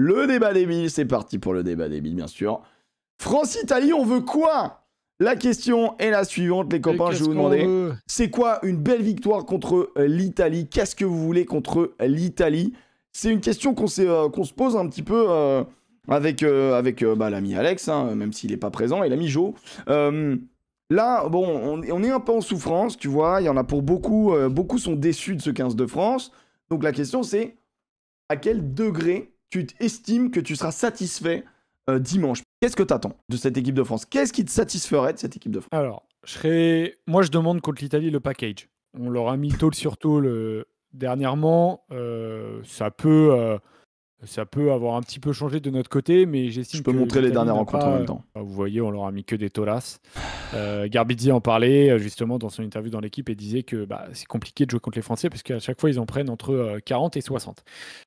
Le débat débile, c'est parti pour le débat débile, bien sûr. France-Italie, on veut quoi? La question est la suivante, les copains, je vais vous demander. C'est quoi une belle victoire contre l'Italie? Qu'est-ce que vous voulez contre l'Italie? C'est une question qu'on se pose un petit peu avec l'ami Alex, hein, même s'il n'est pas présent, et l'ami Jo. Là, bon, on est un peu en souffrance, tu vois. Il y en a pour beaucoup. Beaucoup sont déçus de ce 15 de France. Donc la question, c'est à quel degré tu estimes que tu seras satisfait dimanche? Qu'est-ce que tu attends de cette équipe de France? Qu'est-ce qui te satisferait de cette équipe de France? Alors, moi, je demande contre l'Italie le package. On leur a mis tôle sur tôle dernièrement. Ça peut avoir un petit peu changé de notre côté, mais j'estime Je peux montrer les dernières rencontres en même temps. Vous voyez, on leur a mis que des tolasses. Garbizzi en parlait justement dans son interview dans l'équipe et disait que c'est compliqué de jouer contre les Français parce qu'à chaque fois, ils en prennent entre 40 et 60.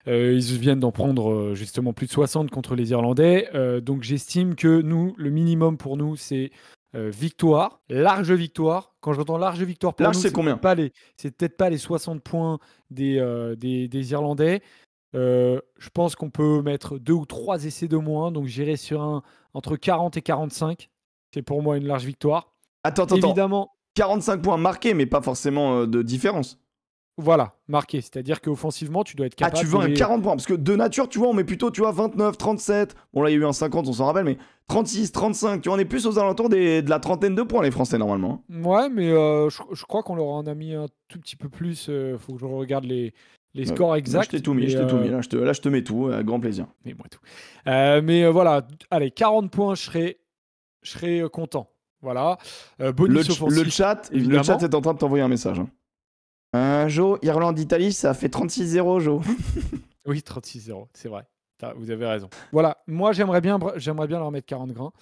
Ils viennent d'en prendre justement plus de 60 contre les Irlandais. Donc j'estime que nous, le minimum pour nous, c'est victoire, large victoire. Quand j'entends large victoire pour large, nous, c'est combien? C'est peut-être pas les 60 points des Irlandais. Je pense qu'on peut mettre 2 ou 3 essais de moins, donc j'irai sur entre 40 et 45. C'est pour moi une large victoire. Attends. Évidemment, 45 points marqués, mais pas forcément de différence. Voilà, marqué. C'est-à-dire qu'offensivement, tu dois être capable. Ah, tu veux un 40 points? Parce que de nature, tu vois, on met plutôt, 29, 37. Bon, là, il y a eu un 50, on s'en rappelle, mais 36, 35. Tu vois, on est plus aux alentours de la trentaine de points, les Français, normalement. Ouais, mais je crois qu'on leur en a mis un tout petit peu plus. Faut que je regarde les scores exacts. Là, je t'ai tout mis. Là, je te mets tout. Avec grand plaisir. Mets-moi tout. Mais voilà, allez, 40 points, je serais content. Voilà. Bonus offensif. Le chat est en train de t'envoyer un message. Jo, Irlande-Italie, ça fait 36-0, Jo. Oui, 36-0, c'est vrai. Vous avez raison. Voilà, moi, j'aimerais bien leur mettre 40 grains.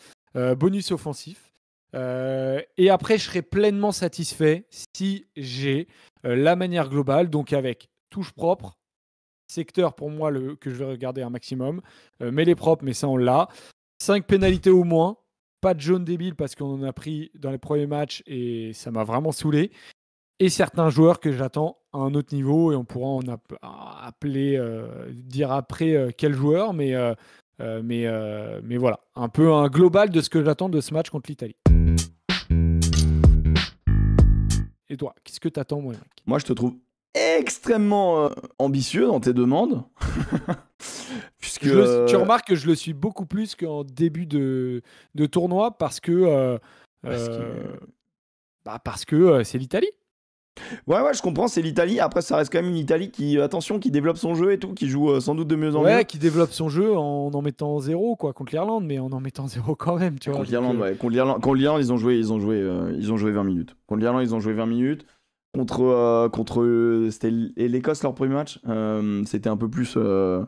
Bonus offensif. Et après, je serais pleinement satisfait si j'ai la manière globale, donc avec touche propre, secteur pour moi que je vais regarder un maximum, mêlée propre, mais ça on l'a, 5 pénalités au moins, pas de jaune débile parce qu'on en a pris dans les premiers matchs et ça m'a vraiment saoulé, et certains joueurs que j'attends à un autre niveau et on pourra en dire après quel joueur, mais voilà, un peu un global de ce que j'attends de ce match contre l'Italie. Et toi, qu'est-ce que t'attends, moi, mec? Moi, je te trouve extrêmement ambitieux dans tes demandes. Puisque tu remarques que je le suis beaucoup plus qu'en début de tournoi parce que c'est l'Italie. Ouais, je comprends, c'est l'Italie. Après, ça reste quand même une Italie qui développe son jeu et tout, qui joue sans doute de mieux en mieux. Ouais, qui développe son jeu en mettant 0 quoi, contre l'Irlande, mais en mettant 0 quand même, tu vois. Contre l'Irlande, ils ont joué 20 minutes. Contre l'Irlande, ils ont joué 20 minutes. Contre c'était l'Écosse leur premier match. C'était un peu plus. Ah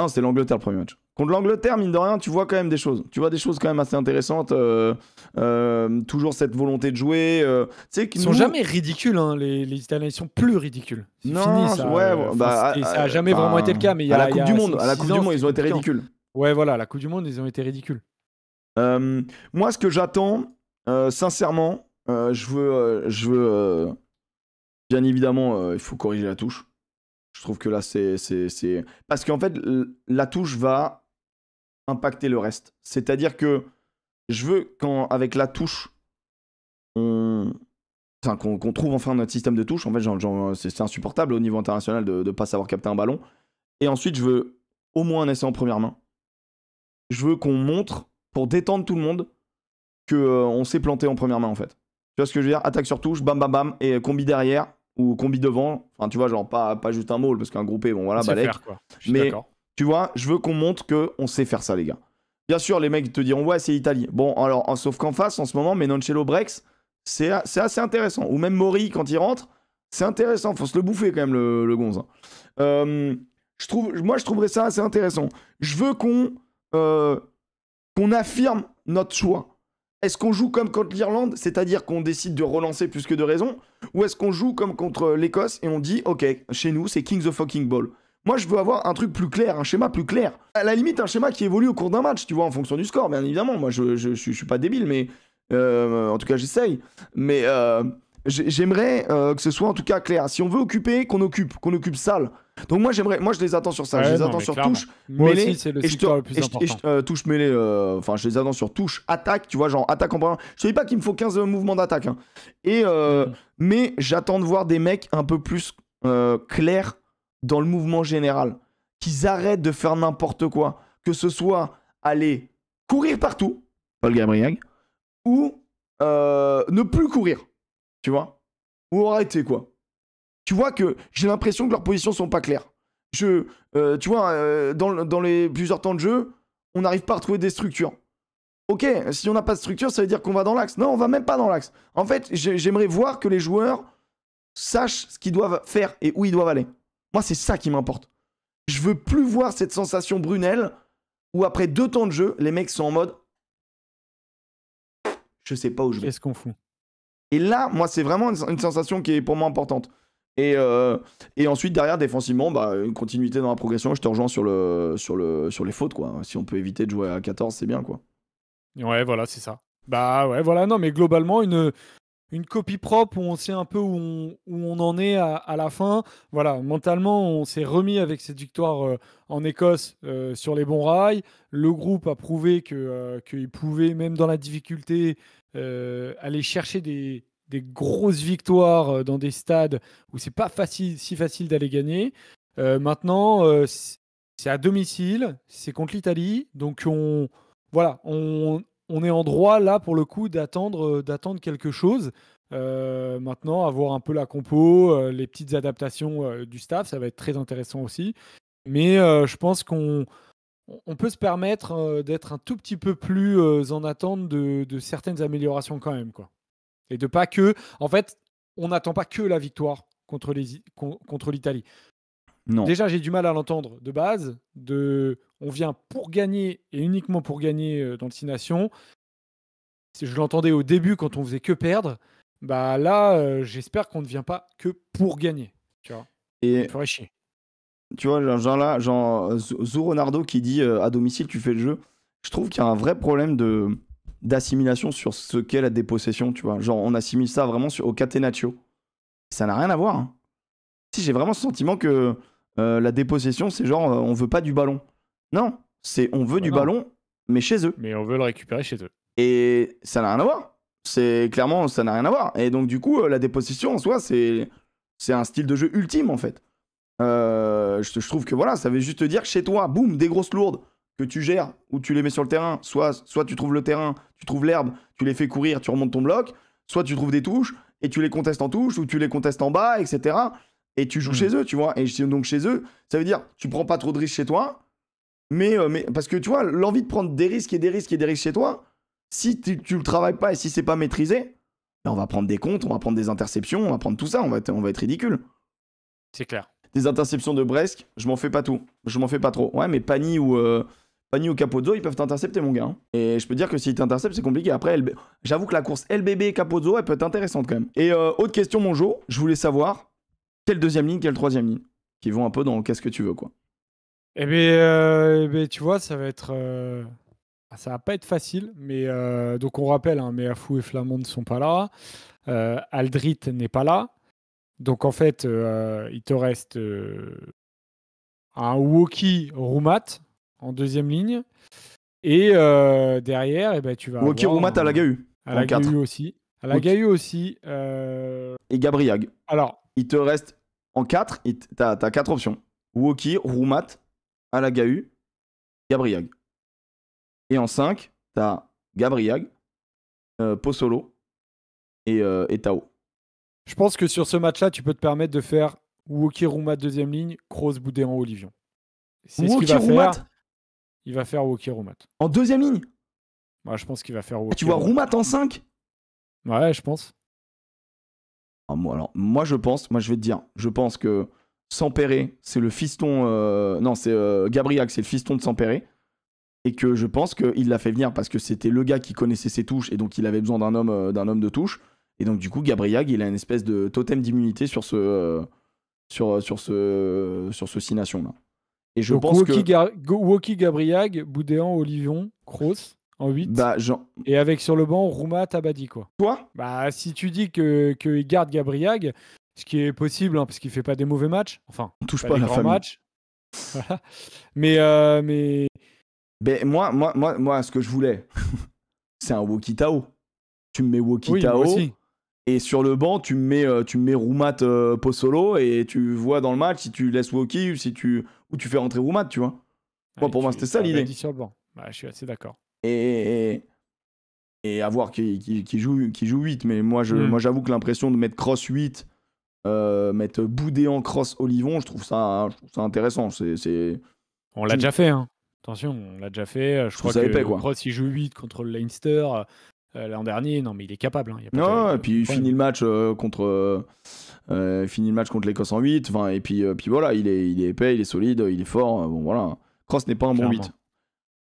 non, c'était l'Angleterre le premier match. Contre l'Angleterre, mine de rien, tu vois quand même des choses. Tu vois des choses quand même assez intéressantes. Toujours cette volonté de jouer. Ils sont jamais ridicules, hein, les Italiens. Ils sont plus ridicules. C'est fini, ça. Ça a jamais vraiment été le cas. Mais à la Coupe du Monde, ils ont été ridicules. Ouais, voilà, à la Coupe du Monde, ils ont été ridicules. Moi, ce que j'attends, sincèrement, je veux bien évidemment, il faut corriger la touche. Je trouve que là, c'est... Parce qu'en fait, la touche va impacter le reste. C'est-à-dire que je veux qu'avec la touche, qu'on trouve enfin notre système de touche. En fait, c'est insupportable au niveau international de ne pas savoir capter un ballon. Et ensuite, je veux au moins un essai en première main. Je veux qu'on montre, pour détendre tout le monde, qu'on s'est planté en première main, en fait. Tu vois ce que je veux dire? Attaque sur touche, bam, bam, bam, et combi derrière. Ou combi devant, enfin tu vois, genre pas juste un maul, parce qu'un groupé, bon voilà, balèque. Mais tu vois, je veux qu'on montre qu'on sait faire ça, les gars. Bien sûr, les mecs te diront, ouais, c'est l'Italie. Bon, alors, sauf qu'en face, en ce moment, Menoncello Brex, c'est assez intéressant. Ou même Mori, quand il rentre, c'est intéressant. Faut se le bouffer quand même, le gonze. Moi, je trouverais ça assez intéressant. Je veux qu'on affirme notre choix. Est-ce qu'on joue comme contre l'Irlande, c'est-à-dire qu'on décide de relancer plus que de raison, ou est-ce qu'on joue comme contre l'Écosse et on dit, ok, chez nous, c'est King the fucking ball? Moi, je veux avoir un truc plus clair, un schéma plus clair. À la limite, un schéma qui évolue au cours d'un match, tu vois, en fonction du score, bien évidemment. Moi, je suis pas débile, mais en tout cas, j'essaye. Mais j'aimerais que ce soit en tout cas clair. Si on veut occuper, qu'on occupe salle. Donc moi je les attends sur ça. Je les attends sur touche, Moi mêlée. aussi, c'est le secteur le plus important. Touche mêlée, enfin je les attends sur touche, attaque, tu vois, genre attaque en première. Je te dis pas qu'il me faut 15 mouvements d'attaque. Hein. Mais j'attends de voir des mecs un peu plus clairs dans le mouvement général. Qu'ils arrêtent de faire n'importe quoi. Que ce soit aller courir partout, Paul Gabriel, ou ne plus courir, tu vois, ou arrêter quoi. Tu vois que j'ai l'impression que leurs positions sont pas claires. Tu vois, dans les plusieurs temps de jeu, on n'arrive pas à retrouver des structures. Ok, si on n'a pas de structure, ça veut dire qu'on va dans l'axe. Non, on va même pas dans l'axe. En fait, j'aimerais voir que les joueurs sachent ce qu'ils doivent faire et où ils doivent aller. Moi, c'est ça qui m'importe. Je veux plus voir cette sensation Brunel où après 2 temps de jeu, les mecs sont en mode je sais pas où je vais. Qu'est-ce qu'on fout? Et là, moi, c'est vraiment une sensation qui est pour moi importante. Et ensuite, derrière, défensivement, une continuité dans la progression. Je te rejoins sur les fautes, quoi. Si on peut éviter de jouer à 14, c'est bien, quoi. Ouais, voilà, c'est ça. Bah ouais, voilà, non, mais globalement, une copie propre où on sait un peu où on en est à la fin. Voilà, mentalement, on s'est remis avec cette victoire en Écosse sur les bons rails. Le groupe a prouvé qu'il pouvait, même dans la difficulté, aller chercher des grosses victoires dans des stades où c'est pas si facile d'aller gagner. Maintenant, c'est à domicile, c'est contre l'Italie, donc on est en droit là pour le coup d'attendre quelque chose. Maintenant, avoir un peu la compo, les petites adaptations du staff, ça va être très intéressant aussi. Mais je pense qu'on peut se permettre d'être un tout petit peu plus en attente de certaines améliorations quand même, quoi. Et de pas que, en fait, on n'attend pas que la victoire contre l'Italie. Non. Déjà, j'ai du mal à l'entendre de base. On vient pour gagner et uniquement pour gagner dans le 6 Nations. Je l'entendais au début quand on faisait que perdre. Bah là, j'espère qu'on ne vient pas que pour gagner. Tu vois. Et ça me ferait chier. Tu vois, Ronaldo qui dit à domicile tu fais le jeu. Je trouve qu'il y a un vrai problème d'assimilation sur ce qu'est la dépossession, tu vois. Genre, on assimile ça vraiment au catenaccio. Ça n'a rien à voir. Hein. Si, j'ai vraiment ce sentiment que la dépossession, c'est genre, on veut pas du ballon. Non, c'est on veut du ballon, mais chez eux. Mais on veut le récupérer chez eux. Et ça n'a rien à voir. C'est clairement, ça n'a rien à voir. Et donc, du coup, la dépossession, en soi, c'est un style de jeu ultime, en fait. Je trouve que voilà, ça veut juste te dire chez toi, boum, des grosses lourdes que tu gères ou tu les mets sur le terrain. Soit tu trouves le terrain, tu trouves l'herbe, tu les fais courir, tu remontes ton bloc. Soit tu trouves des touches et tu les contestes en touche ou tu les contestes en bas, etc. Et tu joues chez eux, tu vois. Et donc chez eux, ça veut dire tu prends pas trop de risques chez toi, mais parce que tu vois, l'envie de prendre des risques et des risques et des risques chez toi, si tu le travailles pas et si c'est pas maîtrisé, ben on va prendre des comptes, on va prendre des interceptions, on va prendre tout ça, on va être ridicule. C'est clair. Des interceptions de Brest, je m'en fais pas tout. Je m'en fais pas trop. Ouais, mais Pani ou Capozzo, ils peuvent t'intercepter, mon gars. Hein. Et je peux dire que s'ils t'interceptent, c'est compliqué. Après, j'avoue que la course LBB Capozzo, elle peut être intéressante quand même. Et autre question, mon Jo, je voulais savoir quelle deuxième ligne, quelle troisième ligne, qui vont un peu dans qu'est-ce que tu veux, quoi. Eh bien, tu vois, ça va être. Ça va pas être facile, mais donc on rappelle, hein, Meafou et Flamand ne sont pas là. Aldrit n'est pas là. Donc en fait, il te reste un Woki Roumat en deuxième ligne. Et derrière, eh ben, tu vas Woki Roumat à la GAU. À la GAU aussi. À la GAU aussi. Et Gabriag. Alors. Il te reste en 4, t'as 4 options. Woki, Roumat, à la GAU, Gabriag. Et en 5, t'as Gabriag, Possolo et Tao. Je pense que sur ce match-là, tu peux te permettre de faire Woki Roumat deuxième ligne, Kroos, Boudéan, Olivion. C'est ce qu'il va faire. Il va faire Woki Roumat. En deuxième ligne? Moi, je pense qu'il va faire Woki. Tu vois Roumat en 5? Ouais, je pense. Moi, je vais te dire, je pense que Sampéré, c'est le fiston. C'est Gabriel, c'est le fiston de Sampéré. Et que je pense qu'il l'a fait venir parce que c'était le gars qui connaissait ses touches et donc il avait besoin d'un homme de touche. Et donc, du coup, Gabriel, il a une espèce de totem d'immunité sur ce 6 nations là. Et je pense Woki, Gabriel, Boudéan, Olivion, Kroos en 8. Bah, Et avec sur le banc, Rouma, Tabadi, quoi. Toi Bah, si tu dis qu'il garde Gabriag, ce qui est possible, hein, parce qu'il fait pas des mauvais matchs. Enfin, on touche pas pas à des la grands famille. matchs. Voilà. Mais Ben, moi, ce que je voulais, c'est un Woki Tao. Tu me mets Woki oui, moi Tao. aussi. Et sur le banc, tu me mets Roumat Pozzolo et tu vois dans le match si tu laisses Woki ou ou tu fais rentrer Roumat, tu vois. Pour moi, c'était ça l'idée. Dit sur le banc. Bah, je suis assez d'accord. Et à voir qui joue 8. Mais moi, j'avoue que l'impression de mettre Cross 8, mettre Boudé en Cross Olivon, je trouve ça intéressant. On l'a déjà fait, hein. Attention, on l'a déjà fait. Je crois que épais, quoi. Cross, il joue 8 contre le Leinster l'an dernier. Non, mais il est capable. Hein. Non, et puis il finit le match contre l'Écosse en 8. Et puis voilà, il est épais, il est solide, il est fort. Bon, voilà. Cross n'est pas un bon 8.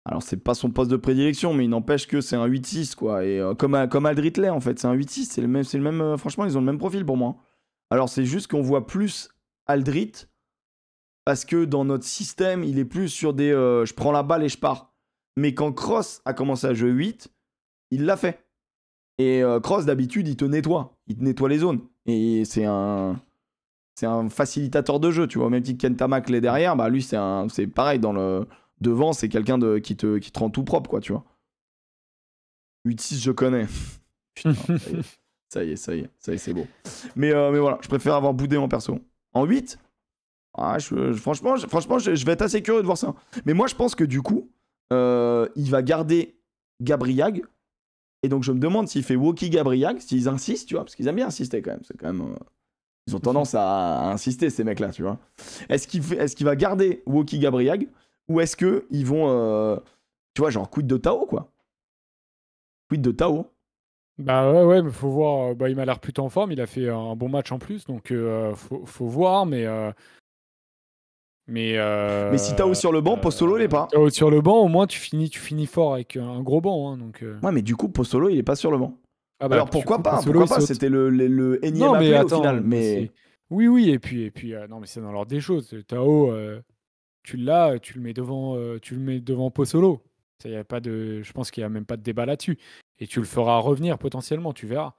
Alors, c'est pas son poste de prédilection, mais il n'empêche que c'est un 8-6, quoi. Et comme Aldritley, en fait, c'est un 8-6. C'est le même, franchement, ils ont le même profil pour moi. Alors, c'est juste qu'on voit plus Aldrit parce que dans notre système, il est plus sur des je prends la balle et je pars. Mais quand Cross a commencé à jouer 8, il l'a fait. Et Cross, d'habitude, il te nettoie les zones. Et c'est un facilitateur de jeu, tu vois. Même si Kentamak l'est derrière, bah lui, c'est pareil. Devant, c'est quelqu'un qui te rend tout propre, quoi, tu vois. 8-6, je connais. Putain, ça y est, c'est beau. Mais voilà, je préfère avoir Boudé en perso. En 8, franchement, je vais être assez curieux de voir ça. Mais moi, je pense que du coup, il va garder Gabriag. Et donc, je me demande s'il fait Woki Gabriag, s'ils insistent, tu vois, parce qu'ils aiment bien insister quand même. C'est quand même. Ils ont tendance à insister, ces mecs-là, tu vois. Est-ce qu'il va garder Woki Gabriag ou est-ce qu'ils vont. Tu vois, genre, quid de Tao, quoi. Quid de Tao. Bah ouais, mais faut voir. Bah, il m'a l'air plutôt en forme. Il a fait un bon match en plus. Donc, faut voir. Mais si Tao sur le banc, Pozzolo, il est pas. Tao sur le banc, au moins, tu finis fort avec un gros banc. Hein, donc, Ouais, mais du coup, Pozzolo, il est pas sur le banc. Ah bah, alors pourquoi pas C'était le énième non, mais appelé attends, au final. Mais... Oui, et puis non, mais c'est dans l'ordre des choses. Tao, tu l'as, tu le mets devant Pozzolo. Ça, y a pas de, je pense qu'il n'y a même pas de débat là-dessus. Et tu le feras revenir potentiellement, tu verras.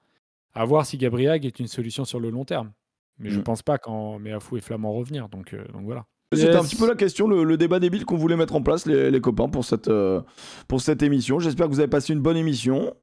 À voir si Gabriag est une solution sur le long terme. Mais je pense pas quand Meafou et Flamand revenir. Donc voilà. C'était un petit peu la question, le débat débile qu'on voulait mettre en place, les copains, pour cette émission. J'espère que vous avez passé une bonne émission.